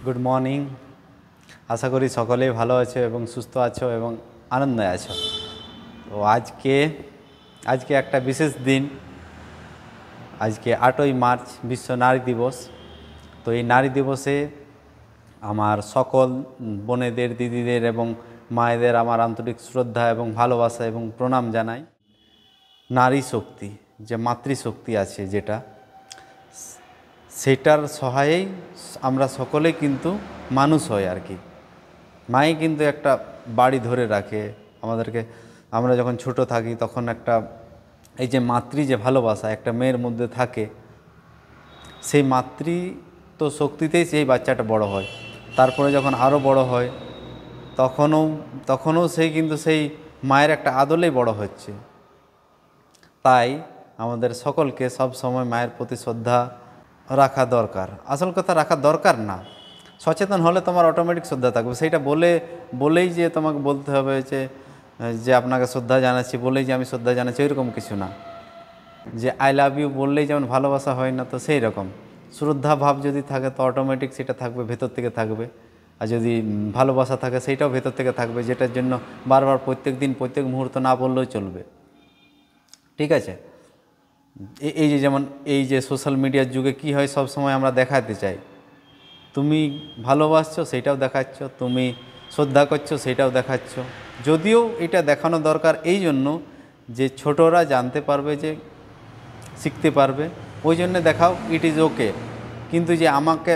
Good morning. আশা করি সকলেই ভালো আছো এবং সুস্থ আছো এবং আনন্দে আছো। তো আজকে একটা বিশেষ দিন। আজকে 8ই মার্চ বিশ্ব নারী দিবস। তো এই নারী দিবসে আমার সকল বোনেদের, দিদিদের এবং মায়েদের আমার আন্তরিক শ্রদ্ধা এবং ভালোবাসা এবং প্রণাম জানাই। নারী শক্তি, যে মাতৃশক্তি আছে যেটা, সেটার সহায়েই আমরা সকলেই কিন্তু মানুষ হই আর কি। মাই কিন্তু একটা বাড়ি ধরে রাখে আমাদেরকে। আমরা যখন ছোট থাকি তখন একটা এই যে মাতৃ যে ভালোবাসা একটা মেয়ের মধ্যে থাকে, সেই মাতৃ তো শক্তিতেই সেই বাচ্চাটা বড় হয়। তারপরে যখন আরও বড় হয় তখনও সেই কিন্তু সেই মায়ের একটা আদলেই বড় হচ্ছে। তাই আমাদের সকলকে সব সময় মায়ের প্রতি শ্রদ্ধা রাখা দরকার। আসল কথা রাখা দরকার না, সচেতন হলে তোমার অটোমেটিক শ্রদ্ধা থাকবে। সেইটা বলেই যে তোমাকে বলতে হবে যে আপনাকে শ্রদ্ধা জানাচ্ছি বলেই যে আমি শ্রদ্ধা জানাচ্ছি, ওইরকম কিছু না। যে আই লাভ ইউ বললেই যেমন ভালোবাসা হয় না, তো সেই রকম শ্রদ্ধা ভাব যদি থাকে তো অটোমেটিক সেটা থাকবে, ভেতর থেকে থাকবে। আর যদি ভালোবাসা থাকে সেইটাও ভেতর থেকে থাকবে, যেটার জন্য বারবার প্রত্যেক দিন প্রত্যেক মুহূর্ত না বললেও চলবে। ঠিক আছে? এই যে যেমন এই যে সোশ্যাল মিডিয়ার যুগে কি হয়, সব সময় আমরা দেখাতে চাই। তুমি ভালোবাসছো সেইটাও দেখাচ্ছ, তুমি শ্রদ্ধা করছো সেইটাও দেখাচ্ছ। যদিও এটা দেখানো দরকার এই জন্য যে ছোটরা জানতে পারবে, যে শিখতে পারবে, ওই জন্য দেখাও, ইট ইজ ওকে। কিন্তু যে আমাকে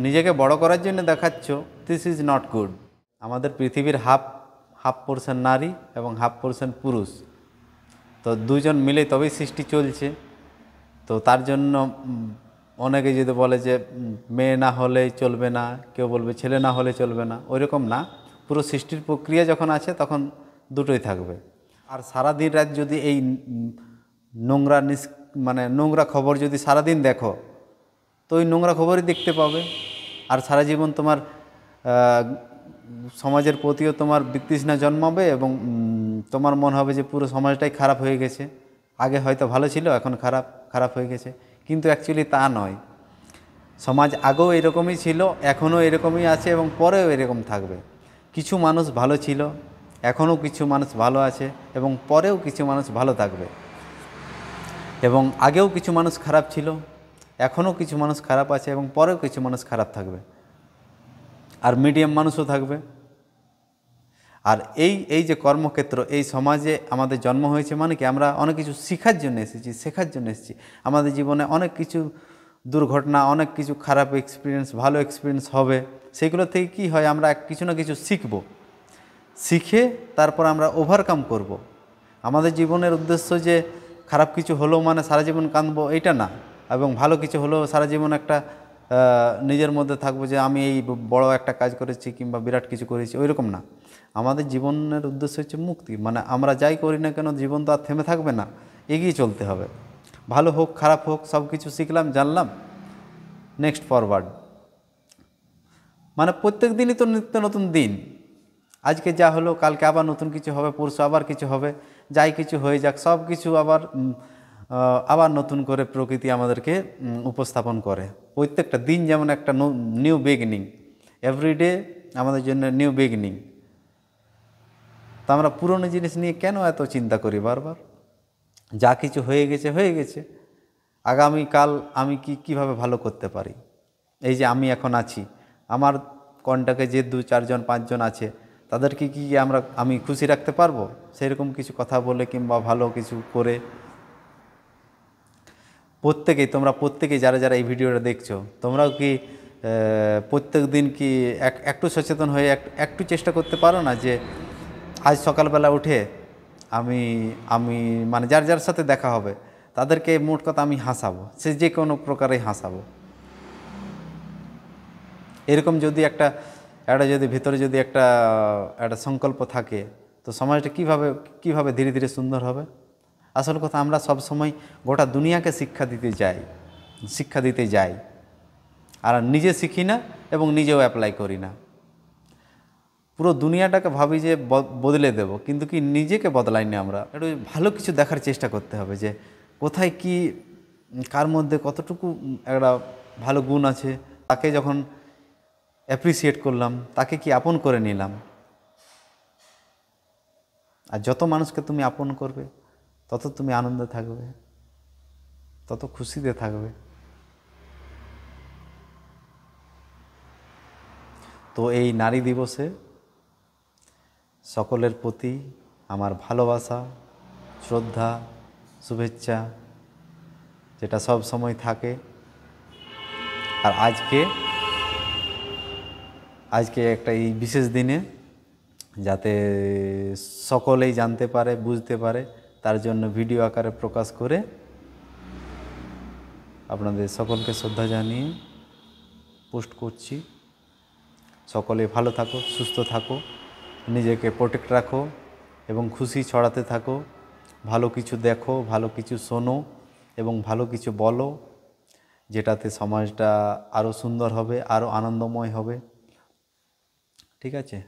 নিজেকে বড় করার জন্য দেখাচ্ছ, দিস ইজ নট গুড। আমাদের পৃথিবীর হাফ পোর্শন নারী এবং হাফ পোর্শন পুরুষ, তো দুজন মিলে তবেই সৃষ্টি চলছে। তো তার জন্য অনেকে যদি বলে যে মেয়ে না হলে চলবে না, কেউ বলবে ছেলে না হলে চলবে না, ওইরকম না। পুরো সৃষ্টির প্রক্রিয়া যখন আছে তখন দুটোই থাকবে। আর সারাদিন রাত যদি এই নোংরা খবর যদি সারাদিন দেখো, তো ওই নোংরা খবরই দেখতে পাবে। আর সারা জীবন তোমার সমাজের প্রতিও তোমার বিতৃষ্ণা জন্মাবে এবং তোমার মনে হবে যে পুরো সমাজটাই খারাপ হয়ে গেছে। আগে হয়তো ভালো ছিল, এখন খারাপ হয়ে গেছে, কিন্তু অ্যাকচুয়ালি তা নয়। সমাজ আগেও এরকমই ছিল, এখনও এরকমই আছে এবং পরেও এরকম থাকবে। কিছু মানুষ ভালো ছিল, এখনও কিছু মানুষ ভালো আছে এবং পরেও কিছু মানুষ ভালো থাকবে। এবং আগেও কিছু মানুষ খারাপ ছিল, এখনও কিছু মানুষ খারাপ আছে এবং পরেও কিছু মানুষ খারাপ থাকবে। আর মিডিয়াম মানুষও থাকবে। আর এই যে কর্মক্ষেত্র, এই সমাজে আমাদের জন্ম হয়েছে মানে কি, আমরা অনেক কিছু শেখার জন্য এসেছি, শেখার জন্য এসেছি। আমাদের জীবনে অনেক কিছু দুর্ঘটনা, অনেক কিছু খারাপ এক্সপিরিয়েন্স, ভালো এক্সপিরিয়েন্স হবে। সেগুলো থেকে কি হয়, আমরা কিছু না কিছু শিখে তারপর আমরা ওভারকাম করব। আমাদের জীবনের উদ্দেশ্য যে খারাপ কিছু হলো মানে সারা জীবন কাঁদবো, এইটা না। এবং ভালো কিছু হলেও সারা জীবন একটা নিজের মধ্যে থাকবো যে আমি এই বড় একটা কাজ করেছি কিংবা বিরাট কিছু করেছি, ওইরকম না। আমাদের জীবনের উদ্দেশ্য হচ্ছে মুক্তি। মানে আমরা যাই করি না কেন, জীবন তো আর থেমে থাকবে না, এগিয়ে চলতে হবে। ভালো হোক খারাপ হোক, সব কিছু শিখলাম, জানলাম, নেক্সট ফরওয়ার্ড। মানে প্রত্যেক দিনই তো নিত্য নতুন দিন। আজকে যা হলো কালকে আবার নতুন কিছু হবে, পরশু আবার কিছু হবে। যাই কিছু হয়ে যাক, সব কিছু আবার নতুন করে প্রকৃতি আমাদেরকে উপস্থাপন করে। প্রত্যেকটা দিন যেমন একটা নিউ বিগিনিং, এভরিডে আমাদের জন্য নিউ বিগিনিং। তো আমরা পুরনো জিনিস নিয়ে কেন এত চিন্তা করি বারবার? যা কিছু হয়ে গেছে। আগামীকাল আমি কিভাবে ভালো করতে পারি? এই যে আমি এখন আছি, আমার কন্টাক্টে যে 2-4 জন 5 জন আছে, তাদেরকে আমি খুশি রাখতে পারবো সেরকম কিছু কথা বলে কিংবা ভালো কিছু করে? তোমরা প্রত্যেকেই যারা এই ভিডিওটা দেখছো, তোমরাও কি প্রত্যেক দিন কি একটু সচেতন হয়ে একটু চেষ্টা করতে পারো না যে আজ সকালবেলা উঠে আমি মানে যার সাথে দেখা হবে তাদেরকে মোট কথা আমি হাসাবো, সে যে কোনো প্রকারে হাসাবো। এরকম যদি একটা যদি ভিতরে যদি একটা সংকল্প থাকে, তো সমাজটা কিভাবে ধীরে ধীরে সুন্দর হবে। আসল কথা, আমরা সব সময় গোটা দুনিয়াকে শিক্ষা দিতে যাই আর নিজে শিখি না এবং নিজেও অ্যাপ্লাই করি না। পুরো দুনিয়াটাকে ভাবি যে বদলে দেব, কিন্তু কি নিজেকে বদলাই না। আমরা একটু ভালো কিছু দেখার চেষ্টা করতে হবে যে কোথায় কি, কার মধ্যে কতটুকু একটা ভালো গুণ আছে। তাকে যখন অ্যাপ্রিসিয়েট করলাম, তাকে কি আপন করে নিলাম। আর যত মানুষকে তুমি আপন করবে তত তুমি আনন্দে থাকবে, তত খুশিতে থাকবে। তো এই নারী দিবসে সকলের প্রতি আমার ভালোবাসা, শ্রদ্ধা, শুভেচ্ছা, যেটা সব সময় থাকে। আর আজকে একটা এই বিশেষ দিনে যাতে সকলেই জানতে পারে, বুঝতে পারে, তার জন্য ভিডিও আকারে প্রকাশ করে আপনাদের সকলকে শ্রদ্ধা জানিয়ে পোস্ট করছি। সকলে ভালো থাকো, সুস্থ থাকো, নিজেকে প্রোটেক্ট রাখো এবং খুশি ছড়াতে থাকো। ভালো কিছু দেখো, ভালো কিছু শোনো এবং ভালো কিছু বলো, যেটাতে সমাজটা আরও সুন্দর হবে, আরও আনন্দময় হবে। ঠিক আছে।